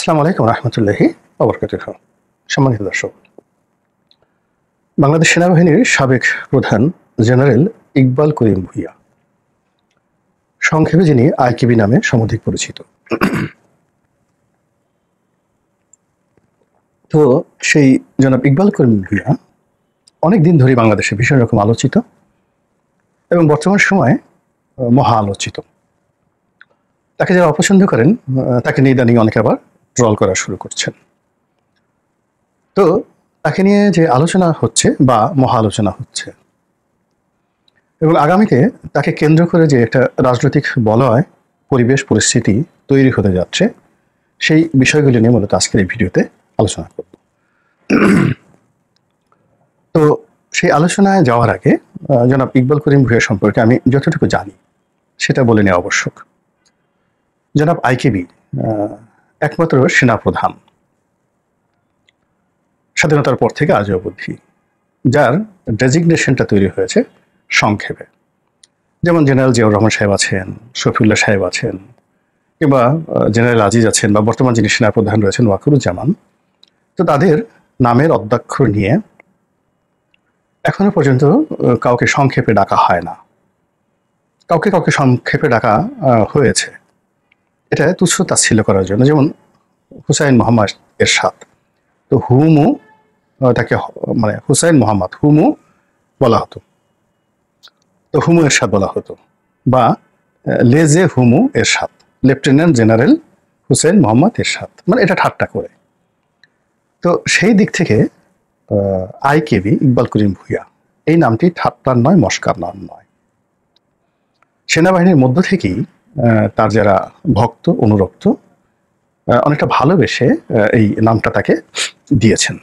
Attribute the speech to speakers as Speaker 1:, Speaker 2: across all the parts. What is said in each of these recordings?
Speaker 1: আসসালামু আলাইকুম রহমতুল্লাহি ওয়া সম্মানিত দর্শক, বাংলাদেশ সেনাবাহিনীর সাবেক প্রধান জেনারেল ইকবাল করিম ভূঁইয়া, সংক্ষেপে যিনি আইকেবি নামে সমধিক পরিচিত। তো সেই জনাব ইকবাল করিম ভূঁইয়া অনেক দিন ধরে বাংলাদেশে ভীষণ রকম আলোচিত এবং বর্তমান সময়ে মহা আলোচিত। তাকে যারা অপছন্দ করেন তাকে নিয়ে ইদানিং অনেকে আবার ট্রল করা শুরু করছেন। তো তাকে নিয়ে যে আলোচনা হচ্ছে বা মহা আলোচনা হচ্ছে এবং আগামীতে তাকে কেন্দ্র করে যে একটা রাজনৈতিক বলয় পরিবেশ পরিস্থিতি তৈরি হতে যাচ্ছে, সেই বিষয়গুলি নিয়ে মূলত আজকের এই ভিডিওতে আলোচনা করব। তো সেই আলোচনায় যাওয়ার আগে জনাব ইকবাল করিম ভূঁইয়া সম্পর্কে আমি যতটুকু জানি সেটা বলে নেওয়া আবশ্যক। জনাব আইকেবি একমাত্র সেনাপ্রধান স্বাধীনতার পর থেকে আজ অবধি যার ডেজিগনেশনটা তৈরি হয়েছে সংক্ষেপে, যেমন জেনারেল জিয়াউর রহমান সাহেব আছেন, শফিউল্লাহ সাহেব আছেন, কিংবা জেনারেল আজিজ আছেন, বা বর্তমান যিনি সেনাপ্রধান রয়েছেন ওয়াকারুজ্জামান। তো তাদের নামের অদ্যাক্ষর নিয়ে এখনো পর্যন্ত কাউকে সংক্ষেপে ডাকা হয় না। কাউকে কাউকে সংক্ষেপে ডাকা হয়েছে, এটা তুচ্ছ তাচ্ছিল্য করার জন্য। যেমন হুসাইন মোহাম্মদ এরশাদ, তো হুমু তাকে মানে হুসাইন মোহাম্মদ হুমু বলা হতো, তো হুমু এরশাদ বলা হতো, বা লেজে হুমু এরশাদ, লেফটেন্যান্ট জেনারেল হুসেন মোহাম্মদ এরশাদ, মানে এটা ঠাট্টা করে। তো সেই দিক থেকে আইকেবি ইকবাল করিম ভূঁইয়া এই নামটি ঠাট্টার নয়, মস্কার নাম নয়। সেনাবাহিনীর মধ্য থেকেই তার যারা ভক্ত অনুরক্ত অনেকটা ভালোবেসে এই নামটা তাকে দিয়েছেন।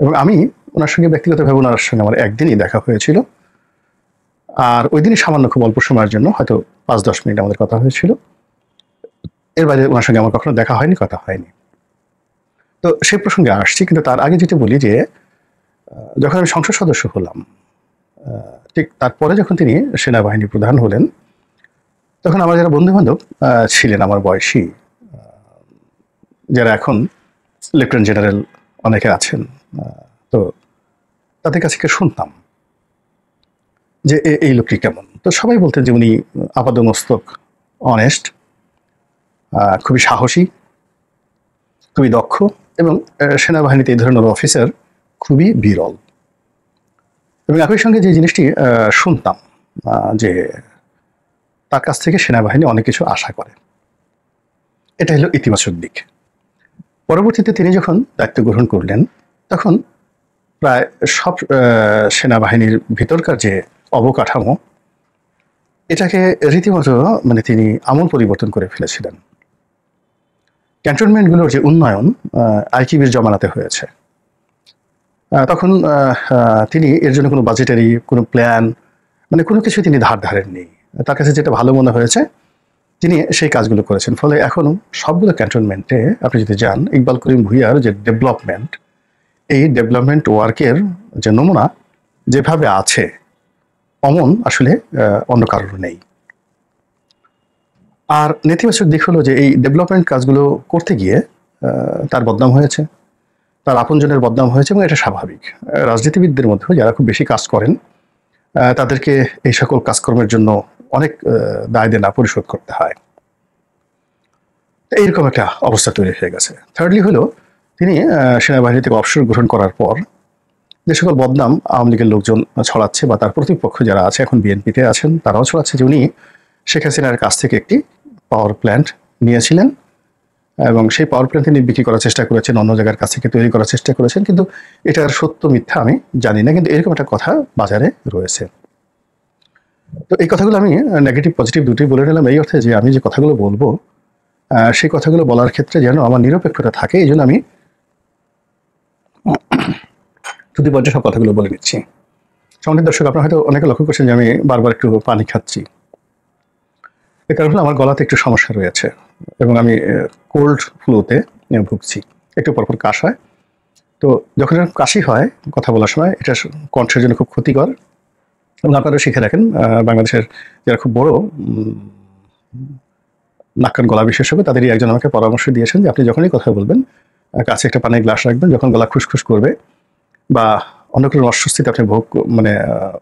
Speaker 1: এবং আমি ওনার সঙ্গে ব্যক্তিগতভাবে ওনার সঙ্গে আমার একদিনই দেখা হয়েছিল, আর ওই দিনই সামান্য খুব অল্প সময়ের জন্য, হয়তো 5-10 মিনিট আমাদের কথা হয়েছিল। এর বাইরে ওনার সঙ্গে আমার কখনো দেখা হয়নি, কথা হয়নি। তো সেই প্রসঙ্গে আসছি, কিন্তু তার আগে যেটা বলি যে যখন আমি সংসদ সদস্য হলাম, ঠিক তারপরে যখন তিনি সেনাবাহিনী প্রধান হলেন, তখন আমার যারা বন্ধু বান্ধব ছিলেন আমার বয়সী, যারা এখন লেফটেন্যান্ট জেনারেল অনেকে আছেন, তো তাদের কাছে শুনতাম যে এই লোকটি কেমন। তো সবাই বলতেন যে উনি আপাদমস্তক অনেস্ট, খুবই সাহসী, খুবই দক্ষ, এবং সেনাবাহিনীতে এই ধরনের অফিসার খুবই বিরল। এবং একই সঙ্গে যে জিনিসটি শুনতাম যে তার কাছ থেকে সেনাবাহিনী অনেক কিছু আশা করে, এটা হলো ইতিবাচক দিক। পরবর্তীতে তিনি যখন দায়িত্ব গ্রহণ করলেন, তখন প্রায় সব সেনাবাহিনীর ভিতরকার যে অবকাঠামো, এটাকে রীতিমতো মানে তিনি আমূল পরিবর্তন করে ফেলেছিলেন। ক্যান্টনমেন্টগুলোর যে উন্নয়ন আইকেবির জমানাতে হয়েছে, তখন তিনি এর জন্য কোনো বাজেটারি কোনো প্ল্যান মানে কোনো কিছু তিনি ধার ধারেননি। তার কাছে যেটা ভালো মনে হয়েছে তিনি সেই কাজগুলো করেছেন। ফলে এখনও সবগুলো ক্যান্টনমেন্টে আপনি যদি যান, ইকবাল করিম ভূঁইয়ার যে ডেভেলপমেন্ট, এই ডেভেলপমেন্ট ওয়ার্কের যে নমুনা যেভাবে আছে, অমন আসলে অন্য কারোর নেই। আর নেতিবাচক দিক হলো যে এই ডেভেলপমেন্ট কাজগুলো করতে গিয়ে তার বদনাম হয়েছে, তার আপনজনের বদনাম হয়েছে, এবং এটা স্বাভাবিক। রাজনীতিবিদদের মধ্যে যারা খুব বেশি কাজ করেন তাদেরকে এই সকল কাজকর্মের জন্য অনেক দায় দেনা পরিশোধ করতে হয়। এইরকম একটা অবস্থা তৈরি হয়ে গেছে। থার্ডলি হলো তিনি সেনাবাহিনী থেকে অবসর গ্রহণ করার পর যে সকল বদনাম আওয়ামী লীগের লোকজন ছড়াচ্ছে, বা তার প্রতিপক্ষ যারা আছে এখন বিএনপিতে আছেন তারাও ছড়াচ্ছে, যে উনি শেখ হাসিনার কাছ থেকে একটি পাওয়ার প্ল্যান্ট নিয়েছিলেন এবং সেই পাওয়ার প্ল্যান্ট তিনি বিক্রি করার চেষ্টা করেছেন, অন্য জায়গার কাছ থেকে তৈরি করার চেষ্টা করেছেন। কিন্তু এটার সত্য মিথ্যা আমি জানি না, কিন্তু এরকম একটা কথা বাজারে রয়েছে। তো এই কথাগুলো আমি নেগেটিভ পজিটিভ দুটোই বলে নিলাম, এই অর্থে যে আমি যে কথাগুলো বলবো সেই কথাগুলো বলার ক্ষেত্রে যেন আমার নিরপেক্ষতা থাকে, এই জন্য আমি দুটি পর্যায়ে সব কথাগুলো বলে নিচ্ছি। সম্মানিত দর্শক, আপনারা হয়তো অনেকে লক্ষ্য করছেন যে আমি বারবার একটু পানি খাচ্ছি। এর কারণ হলো আমার গলাতে একটু সমস্যা রয়েছে এবং আমি কোল্ড ফ্লুতে ভুগছি, একটু পরপর কাশ হয়। তো যখন কাশি হয় কথা বলার সময়, এটা কণ্ঠের জন্য খুব ক্ষতিকর। এবং আপনারা শিখে রাখেন, বাংলাদেশের যারা খুব বড় নাক কান গলা বিশেষজ্ঞ, তাদেরই একজন আমাকে পরামর্শ দিয়েছেন যে আপনি যখনই কথা বলবেন কাছে একটা পানির গ্লাস রাখবেন, যখন গলা খুসখুস করবে বা অন্য কোনো অস্বস্তিতে আপনি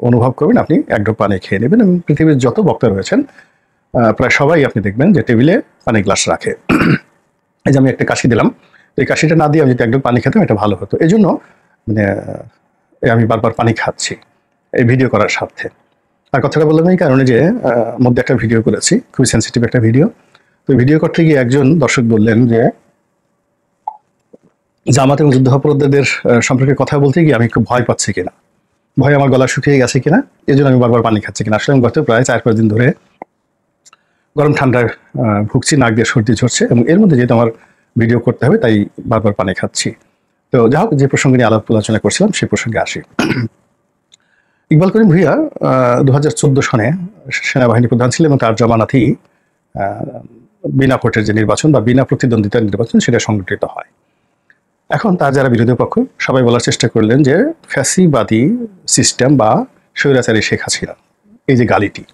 Speaker 1: অনুভব করবেন, আপনি এক ঢোক পানি খেয়ে নেবেন। এবং পৃথিবীর যত বক্তা রয়েছেন প্রায় সবাই আপনি দেখবেন যে টেবিলে পানির গ্লাস রাখে। এই যে আমি একটা কাশি দিলাম, এই কাশিটা না দিয়ে আমি যদি এক ঢোক পানি খেতাম এটা ভালো হতো। এই জন্য মানে আমি বারবার পানি খাচ্ছি এই ভিডিও করার স্বার্থে। আর কথাটা বললাম এই কারণে যে মধ্যে একটা ভিডিও করেছি, খুবই সেন্সিটিভ একটা ভিডিও। তো ভিডিও করতে গিয়ে একজন দর্শক বললেন যে জামাত এবং যুদ্ধাপরাধীদের সম্পর্কে কথা বলতে গিয়ে আমি খুব ভয় পাচ্ছি কিনা, ভয় আমার গলা শুকিয়ে গেছে কিনা, এই জন্য আমি বারবার পানি খাচ্ছি কিনা। আসলে আমি গত প্রায় 4-5 দিন ধরে গরম ঠান্ডায় ভুগছি, নাক দিয়ে সর্দি ঝরছে, এবং এর মধ্যে যেহেতু আমার ভিডিও করতে হবে তাই বারবার পানি খাচ্ছি। তো যাই হোক, যে প্রসঙ্গে নিয়ে আলাপ আলোচনা করছিলাম সেই প্রসঙ্গে আসি। ইকবাল করিম ভূঁইয়া 2014 সনে সেনাবাহিনী প্রধান ছিলেন এবং তার জামানাতেই বিনা ভোটের যে নির্বাচন বা বিনা প্রতিদ্বন্দ্বিতার নির্বাচন সেটা সংগঠিত হয়। এখন তার যারা বিরোধী পক্ষ সবাই বলার চেষ্টা করলেন যে ফ্যাসিবাদী সিস্টেম বা স্বৈরাচারী শেখ হাসিনা, এই যে গালিটি,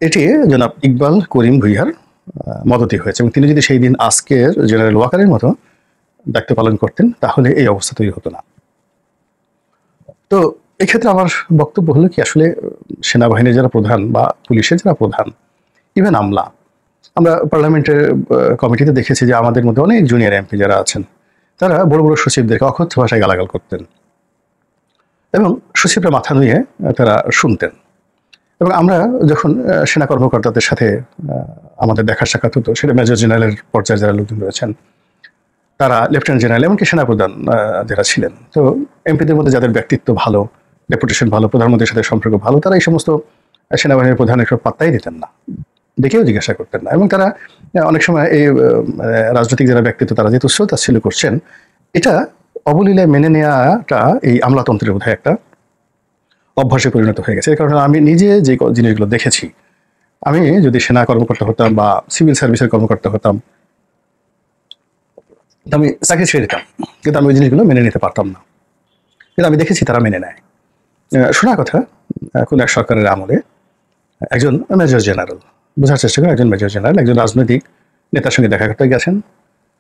Speaker 1: এটি জনাব ইকবাল করিম ভূঁইয়ার মদতি হয়েছে, এবং তিনি যদি সেই দিন আজকের জেনারেল ওয়াকারের মতো দায়িত্ব পালন করতেন তাহলে এই অবস্থা তৈরি হতো না। তো এক্ষেত্রে আমার বক্তব্য হলো কি, আসলে সেনাবাহিনীর যারা প্রধান বা পুলিশের যারা প্রধান, ইভেন আমরা পার্লামেন্টের কমিটিতে দেখেছি যে আমাদের মধ্যে অনেক জুনিয়র এমপি যারা আছেন তারা বড় বড় সচিবদেরকে অকথ্য ভাষায় গালাগাল করতেন, এবং সচিবরা মাথা নুয়ে তারা শুনতেন। এবং আমরা যখন সেনা কর্মকর্তাদের সাথে আমাদের দেখা সাক্ষাৎ হতো, সেটা মেজর জেনারেলের পর্যায়ে যারা লোকজন রয়েছেন, তারা লেফটেন্যান্ট জেনারেল, এমনকি সেনাপ্রধান যারা ছিলেন, তো এমপিদের মধ্যে যাদের ব্যক্তিত্ব ভালো, রেপুটেশন ভালো, প্রধানমন্ত্রীর সাথে সম্পর্ক ভালো, তারা এই সমস্ত সেনাবাহিনীর প্রধানের পাত্তাই দিতেন না, দেখেও জিজ্ঞাসা করতেন না। এবং তারা অনেক সময় এই রাজনৈতিক যারা ব্যক্তিত্ব তারা যেহেতু শ্রোতাশীল করছেন, এটা অবলীলায় মেনে নেওয়াটা এই আমলাতন্ত্রের বোধহয় একটা অভ্যাসে পরিণত হয়ে গেছে। এই কারণে আমি নিজে যে জিনিসগুলো দেখেছি, আমি যদি সেনা কর্মকর্তা হতাম বা সিভিল সার্ভিসের কর্মকর্তা হতাম, আমি চাকরি ছেড়ে দিতাম, কিন্তু আমি ওই জিনিসগুলো মেনে নিতে পারতাম না। কিন্তু আমি দেখেছি তারা মেনে নেয়। শোনা কথা, কোন এক সরকারের আমলে একজন মেজর জেনারেল, বোঝার চেষ্টা করেন, একজন মেজর জেনারেল একজন রাজনৈতিক নেতার সঙ্গে দেখা করতে গেছেন।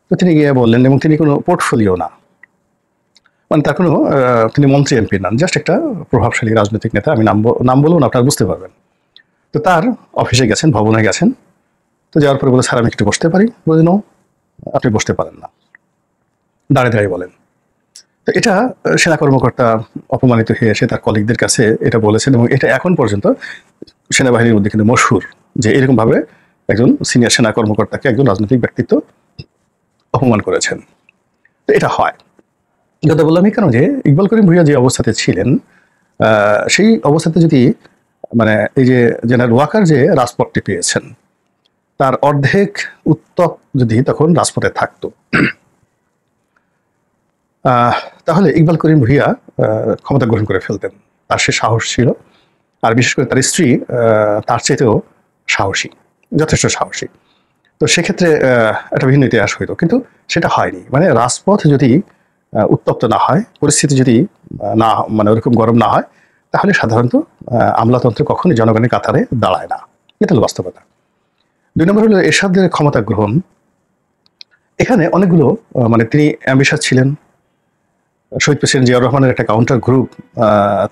Speaker 1: তো তিনি গিয়ে বললেন, এবং তিনি কোনো পোর্টফোলিও না, মানে তার কোনো তিনি মন্ত্রী এমপি নন, জাস্ট একটা প্রভাবশালী রাজনৈতিক নেতা। আমি নাম বলবো না, আপনারা বুঝতে পারবেন। তো তার অফিসে গেছেন, ভবনে গেছেন। তো যাওয়ার পরে বলে, স্যার আমি একটু বসতে পারি? বলে, নো, আপনি বসতে পারেন না, দাঁড়িয়ে দাঁড়িয়ে বলেন। তো এটা সেনা কর্মকর্তা অপমানিত হয়ে এসে তার কলিগদের কাছে এটা বলেছেন, এবং এটা এখন পর্যন্ত সেনাবাহিনীর মধ্যে কিন্তু মশহুর যে এরকমভাবে একজন সিনিয়র সেনা কর্মকর্তাকে একজন রাজনৈতিক ব্যক্তিত্ব অপমান করেছেন। তো এটা হয়। কথা বললাম এই কারণ যে ইকবাল করিম ভূঁইয়া যে অবস্থাতে ছিলেন, সেই অবস্থাতে যদি মানে এই যে জেনারেল ওয়াকার যে রাজপথটি পেয়েছেন, তার অর্ধেক উত্তপ যদি তখন রাজপথে থাকতো, তাহলে ইকবাল করিম ভূঁইয়া ক্ষমতা গ্রহণ করে ফেলতেন। তার সে সাহস ছিল, আর বিশেষ করে তার স্ত্রী তার চেয়েতেও সাহসী, যথেষ্ট সাহসী। তো সেক্ষেত্রে একটা ভিন্ন ইতিহাস হইতো, কিন্তু সেটা হয়নি। মানে রাজপথ যদি উত্তপ্ত না হয়, পরিস্থিতি যদি না মানে ওরকম গরম না হয়, তাহলে সাধারণত আমলাতন্ত্র কখনোই জনগণের কাতারে দাঁড়ায় না। এটা হলো বাস্তবতা। 2 নম্বর হলো এরশাদের ক্ষমতা গ্রহণ। এখানে অনেকগুলো মানে তিনি অ্যাম্বিশাস ছিলেন। শহীদ প্রেসিডেন্ট জিয়াউর রহমানের একটা কাউন্টার গ্রুপ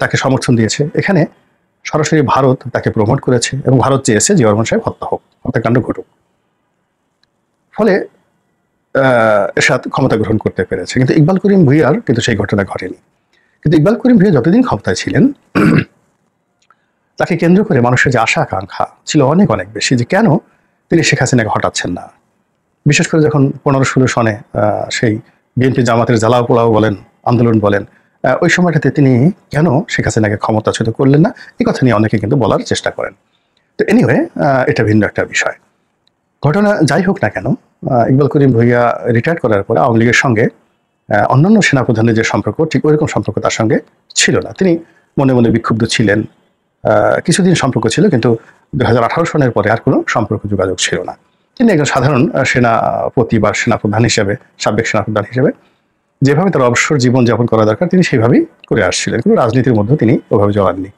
Speaker 1: তাকে সমর্থন দিয়েছে। এখানে সরাসরি ভারত তাকে প্রমোট করেছে, এবং ভারত চেয়েছে জিয়াউর রহমান সাহেব হত্যাকাণ্ড ঘটুক। ফলে এরশাদ ক্ষমতা গ্রহণ করতে পেরেছে। কিন্তু ইকবাল করিম ভূঁইয়ার কিন্তু সেই ঘটনা ঘটেনি। কিন্তু ইকবাল করিম ভূঁইয়া যতদিন ক্ষমতায় ছিলেন, তাকে কেন্দ্র করে মানুষের যে আশা আকাঙ্ক্ষা ছিল অনেক অনেক বেশি, যে কেন তিনি শেখ হাসিনাকে হটাচ্ছেন না। বিশেষ করে যখন 15-16 সনে সেই বিএনপি জামাতের জ্বালাও পোড়াও বলেন, আন্দোলন বলেন, ওই সময়টাতে তিনি কেন শেখ হাসিনাকে ক্ষমতাচ্যুত করলেন না, এই কথা নিয়ে অনেকে কিন্তু বলার চেষ্টা করেন। তো এনিওয়ে, এটা ভিন্ন একটা বিষয়। ঘটনা যাই হোক না কেন, ইকবাল করিম ভূঁইয়া রিটায়ার করার পরে আওয়ামী লীগের সঙ্গে অন্যান্য সেনাপ্রধানের যে সম্পর্ক, ঠিক ওইরকম সম্পর্ক তার সঙ্গে ছিল না। তিনি মনে মনে বিক্ষুব্ধ ছিলেন। কিছুদিন সম্পর্ক ছিল, কিন্তু 2018 সনের পরে আর কোনো সম্পর্ক যোগাযোগ ছিল না। তিনি একজন সাধারণ সেনাপতি বা সেনাপ্রধান হিসেবে, সাবেক সেনাপ্রধান হিসেবে যেভাবে তার অবসর জীবন যাপন করা দরকার তিনি সেইভাবেই করে আসছিলেন। কিন্তু রাজনীতির মধ্যে তিনি ওভাবে জড়াননি।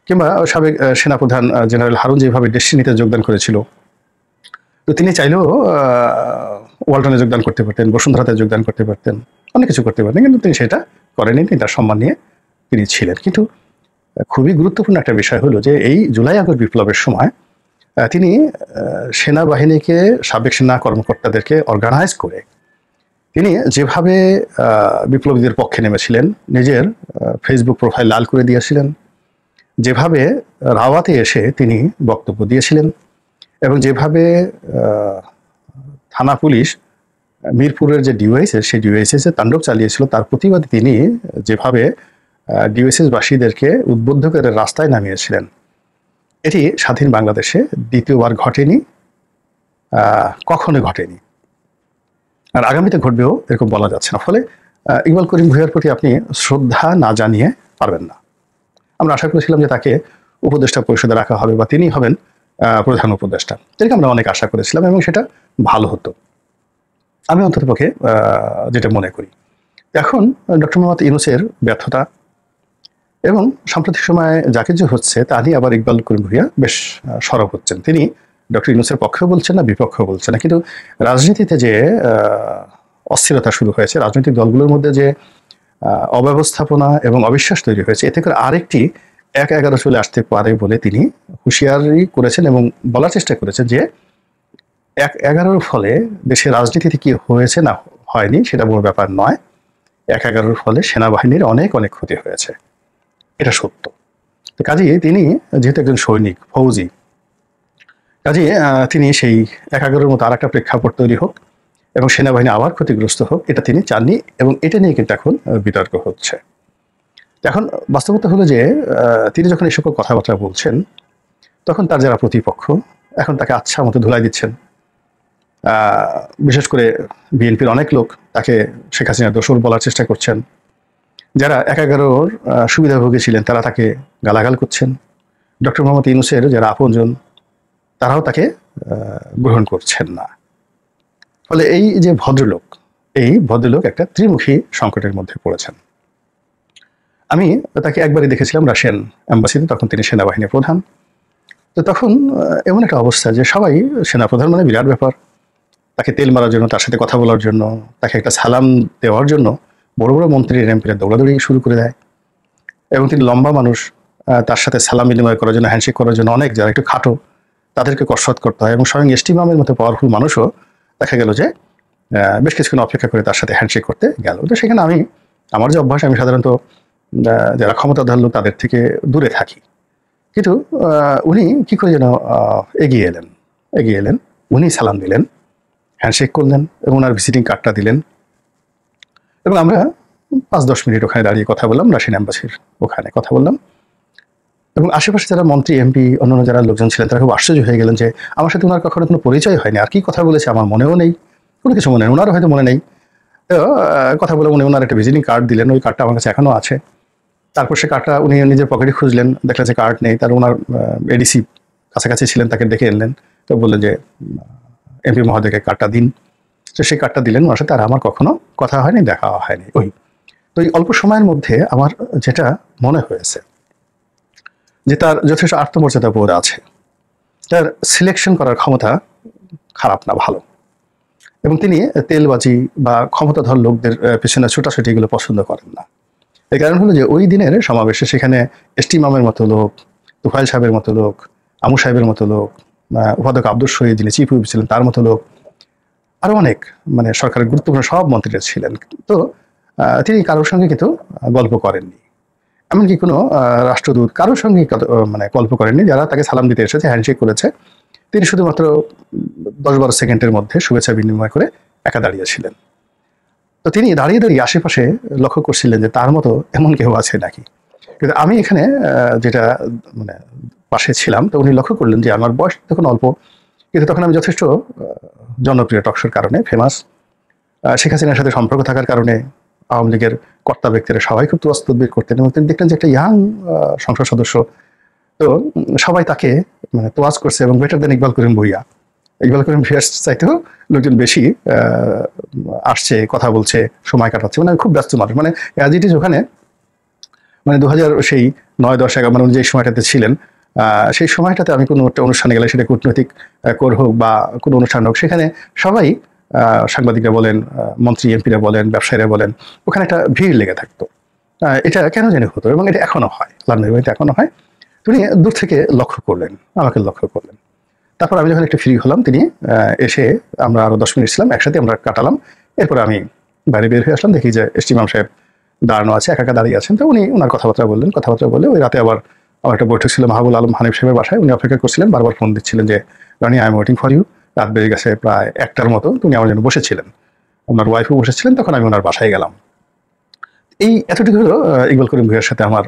Speaker 1: কিংবা সাবেক সেনাপ্রধান জেনারেল হারুন যেভাবে ডেস্টিনিতে যোগদান করেছিল, তো তিনি চাইলেও ওয়ালটনে যোগদান করতে পারতেন, বসুন্ধরাতে যোগদান করতে পারতেন, অনেক কিছু করতে পারতেন, কিন্তু তিনি সেটা করেননি। তিনি তার সম্মান নিয়ে তিনি ছিলেন। কিন্তু খুবই গুরুত্বপূর্ণ একটা বিষয় হলো যে এই জুলাই আগস্ট বিপ্লবের সময় তিনি সেনাবাহিনীকে, সাবেক সেনা কর্মকর্তাদেরকে অর্গানাইজ করে তিনি যেভাবে বিপ্লবীদের পক্ষে নেমেছিলেন, নিজের ফেসবুক প্রোফাইল লাল করে দিয়েছিলেন, যেভাবে রাওয়াতে এসে তিনি বক্তব্য দিয়েছিলেন, এবং যেভাবে থানা পুলিশ মিরপুরের যে ডিওএইচএস, সেই ডিওএইচএসে তাণ্ডব চালিয়েছিল, তার প্রতিবাদে তিনি যেভাবে ডিওএইচএসবাসীদেরকে উদ্বুদ্ধ করে রাস্তায় নামিয়েছিলেন, এটি স্বাধীন বাংলাদেশে দ্বিতীয়বার ঘটেনি, কখনো ঘটেনি, আর আগামীতে ঘটবেও এরকম বলা যাচ্ছে না। ফলে ইকবাল করিম ভূঁইয়ার প্রতি আপনি শ্রদ্ধা না জানিয়ে পারবেন না। আমরা আশা করেছিলাম যে তাকে উপদেষ্টা পরিষদে রাখা হবে বা তিনি হবেন প্রধান উপদেষ্টা, এটাকে আমরা অনেক আশা করেছিলাম এবং সেটা ভালো হতো, আমি অন্ততপক্ষে যেটা মনে করি। এখন ডক্টর মোহাম্মদ ইউনূসের ব্যর্থতা এবং সাম্প্রতিক সময়ে যা কিছু হচ্ছে তা নিয়ে আবার ইকবাল করিম ভূঁইয়া বেশ সরব হচ্ছেন। তিনি ডক্টর ইউনূসের পক্ষেও বলছেন না, বিপক্ষেও বলছেন না, কিন্তু রাজনীতিতে যে অস্থিরতা শুরু হয়েছে, রাজনৈতিক দলগুলোর মধ্যে যে অব্যবস্থাপনা এবং অবিশ্বাস তৈরি হয়েছে, এতে করে আরেকটি ১-১১ চলে আসতে পারে বলে তিনি হুঁশিয়ারি করেছেন এবং বলার চেষ্টা করেছেন যে ১-১১ ফলে দেশের রাজনীতিতে কি হয়েছে না হয়নি সেটা বড় ব্যাপার নয়, ১-১১ ফলে সেনাবাহিনীর অনেক অনেক ক্ষতি হয়েছে, এটা সত্য। তো কাজেই তিনি যেহেতু একজন সৈনিক, ফৌজি, কাজেই তিনি সেই ১-১১ মতো আর একটা প্রেক্ষাপট তৈরি হোক এবং সেনাবাহিনী আবার ক্ষতিগ্রস্ত হোক, এটা তিনি চাননি, এবং এটা নিয়ে কিন্তু এখন বিতর্ক হচ্ছে। এখন বাস্তবতা হলো যে তিনি যখন এই সকল কথাবার্তা বলছেন, তখন তার যারা প্রতিপক্ষ এখন তাকে আচ্ছা মতো ধুলাই দিচ্ছেন। বিশেষ করে বিএনপির অনেক লোক তাকে শেখ হাসিনার দোসর বলার চেষ্টা করছেন। যারা ১-১১ সুবিধাভোগী ছিলেন তারা তাকে গালাগাল করছেন। ডক্টর মোহাম্মদ ইউনূসের যারা আপনজন তারাও তাকে গ্রহণ করছেন না। ফলে এই যে ভদ্রলোক একটা ত্রিমুখী সংকটের মধ্যে পড়েছেন। আমি তাকে একবারই দেখেছিলাম রাশিয়ান অ্যাম্বাসিতে, তখন তিনি সেনাবাহিনীর প্রধান। তো তখন এমন একটা অবস্থা যে সবাই সেনাপ্রধান মানে বিরাট ব্যাপার, তাকে তেল মারার জন্য, তার সাথে কথা বলার জন্য, তাকে একটা সালাম দেওয়ার জন্য বড় বড় মন্ত্রী এমপিরা দৌড়াদৌড়ি শুরু করে দেয়, এবং তিনি লম্বা মানুষ, তার সাথে সালাম বিনিময় করার জন্য, হ্যান্ডশেক করার জন্য অনেক যারা একটু খাটো তাদেরকে কসরত করতে হয়, এবং স্বয়ং এসটি ইমামের মতো পাওয়ারফুল মানুষও দেখা গেল যে বেশ কিছুক্ষণ অপেক্ষা করে তার সাথে হ্যান্ডশেক করতে গেল। তো সেখানে আমার যে অভ্যাস, আমি সাধারণত যারা ক্ষমতাধর লোক তাদের থেকে দূরে থাকি, কিন্তু উনি কি করে যেন এগিয়ে এলেন, উনি সালাম দিলেন, হ্যান্ডশেক করলেন এবং ওনার ভিজিটিং কার্ডটা দিলেন, এবং আমরা ৫-১০ মিনিট ওখানে দাঁড়িয়ে কথা বললাম, রাশিয়ান অ্যাম্বাসির ওখানে কথা বললাম, এবং আশেপাশে যারা মন্ত্রী, এমপি, অন্যান্য যারা লোকজন ছিলেন তারা খুব আশ্চর্য হয়ে গেলেন যে আমার সাথে ওনার কখনো কোনো পরিচয় হয়নি, আর কি কথা বলেছে আমার মনেও নেই, কোনো কিছু মনে নেই, ওনারও হয়তো মনে নেই। তো কথা বলে উনি ওনার একটা ভিজিটিং কার্ড দিলেন, ওই কার্ডটা আমার কাছে এখনও আছে। তারপর সে কার্ডটা উনি নিজের পকেটে খুঁজলেন, দেখলেন যে কার্ড নেই। তার ওনার এডিসি কাছাকাছি ছিলেন, তাকে ডেকে এনলেন, তো বললেন যে এমপি মহোদয়কে কার্ডটা দিন। তো সেই কার্ডটা দিলেন, ওনার সাথে আর আমার কখনো কথা হয়নি, দেখা হয়নি। তো এই অল্প সময়ের মধ্যে আমার যেটা মনে হয়েছে যে তার যথেষ্ট আত্মমর্যাদা বোধ আছে, তার সিলেকশন করার ক্ষমতা খারাপ না, ভালো, এবং তিনি তেলবাজি বা ক্ষমতাধর লোকদের পেছনে ছোটাছুটি এগুলো পছন্দ করেন না। এই কারণ হলো যে ওই দিনের সমাবেশে সেখানে এসটি ইমামের মতো লোক, তুফাইল সাহেবের মতো লোক, আমু সাহেবের মতো লোক, উপাধ্যক্ষ আব্দুল শহীদ যিনি চিফ হুইপ ছিলেন তার মতো লোক, আরও অনেক মানে সরকারের গুরুত্বপূর্ণ সব মন্ত্রীরা ছিলেন। তো তিনি কারোর সঙ্গে কিন্তু গল্প করেননি, এমনকি কোনো রাষ্ট্রদূত কারোর সঙ্গে মানে গল্প করেননি। যারা তাকে সালাম দিতে এসেছে, হ্যান্ডশেক করেছে, তিনি শুধুমাত্র ১০-১২ সেকেন্ডের মধ্যে শুভেচ্ছা বিনিময় করে একা দাঁড়িয়েছিলেন। তো তিনি দাঁড়িয়ে দাঁড়িয়ে আশেপাশে লক্ষ্য করছিলেন যে তার মতো এমন কেউ আছে নাকি। কিন্তু আমি এখানে যেটা মানে পাশে ছিলাম, তো উনি লক্ষ্য করলেন যে আমার বয়স তখন অল্প, কিন্তু তখন আমি যথেষ্ট জনপ্রিয়, টকশোর কারণে ফেমাস, শেখ হাসিনার সাথে সম্পর্ক থাকার কারণে আওয়ামী লীগের কর্তা ব্যক্তিরা সবাই খুব তদবির করতেন, এবং তিনি দেখলেন যে একটা ইয়াং সংসদ সদস্য, তো সবাই তাকে মানে তোয়াজ করছে, এবং বেটার দেন ইকবাল করিম ভূঁইয়া চাইতেও লোকজন বেশি আসছে, কথা বলছে, সময় কাটাচ্ছে, মানে খুব ব্যস্ত মানুষ, মানে অ্যাজ ইট ইজ ওখানে মানে 2000 সেই 9, 10, 11 মানে যে সময়টাতে ছিলেন, সেই সময়টাতে আমি কোনো একটা অনুষ্ঠানে গেলে, সেটা কূটনৈতিক কোর হোক বা কোনো অনুষ্ঠান হোক, সেখানে সবাই সাংবাদিকরা বলেন, মন্ত্রী এমপিরা বলেন, ব্যবসায়ীরা বলেন, ওখানে একটা ভিড় লেগে থাকতো। এটা কেন জানি হতো, এবং এটা এখনো হয়, আল্লাহর মেহরবানিতে এখনো হয়। তিনি দূর থেকে লক্ষ্য করলেন, আমাকে লক্ষ্য করলেন। তারপর আমি যখন একটু ফ্রি হলাম, তিনি এসে, আমরা আরো 10 মিনিট ছিলাম একসাথে, আমরা কাটালাম। এরপর আমি বাইরে বের হয়ে আসলাম, দেখি যে এসটি ইমাম সাহেব দাঁড়ানো আছে, একা একা দাঁড়িয়ে আছেন। তো উনি ওনার কথাবার্তা বললেন, কথাবার্তা বলে ওই রাতে আবার আমার একটা বৈঠক ছিল মাহবুল আলম হানিফ সাহেবের বাসায়। উনি অপেক্ষা করছিলেন, বারবার ফোন দিচ্ছিলেন যে Roni, I am waiting for you. রাত বেজে গেছে প্রায় 1টার মতো, উনি আমার জন্য বসেছিলেন, ওনার ওয়াইফও বসেছিলেন। তখন আমি ওনার বাসায় গেলাম। এই এতটুকু হলো ইকবাল করিম ভূঁইয়ার সাথে আমার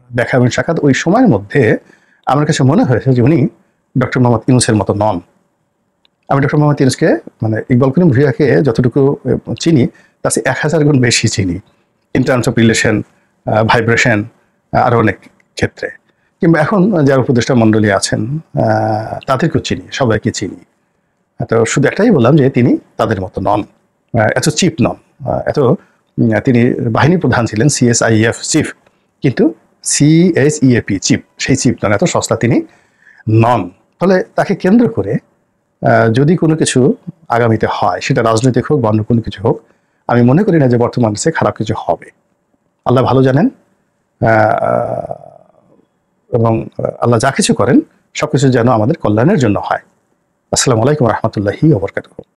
Speaker 1: দেখা এবং সাক্ষাৎ। ওই সময়ের মধ্যে আমার কাছে মনে হয়েছে যে উনি ডক্টর মোহাম্মদ ইউনূসের মতো নন। আমি ডক্টর মোহাম্মদ ইউনূসকে, মানে ইকবাল করিম ভূঁইয়াকে যতটুকু চিনি, তার চেয়ে 1000 গুণ বেশি চিনি, in terms of relation, vibration, আরও অনেক ক্ষেত্রে। কিংবা এখন যারা উপদেষ্টা মণ্ডলী আছেন, তাদেরকেও চিনি, সবাইকে চিনি। তো শুধু একটাই বললাম যে তিনি তাদের মতো নন, এত চিপ নন, এত তিনি বাহিনী প্রধান ছিলেন, CSIF চিফ, কিন্তু CSEAP চিফ, সেই চিফ নন, এত সস্তা তিনি নন। ফলে তাকে কেন্দ্র করে যদি কোনো কিছু আগামীতে হয়, সেটা রাজনৈতিক হোক বা অন্য কোনো কিছু হোক, আমি মনে করি না যে বর্তমানে সে খারাপ কিছু হবে। আল্লাহ ভালো জানেন, এবং আল্লাহ যা কিছু করেন সবকিছু যেন আমাদের কল্যাণের জন্য হয়। আসসালামু আলাইকুম রহমতুল্লাহি ওয়া বারাকাতুহু।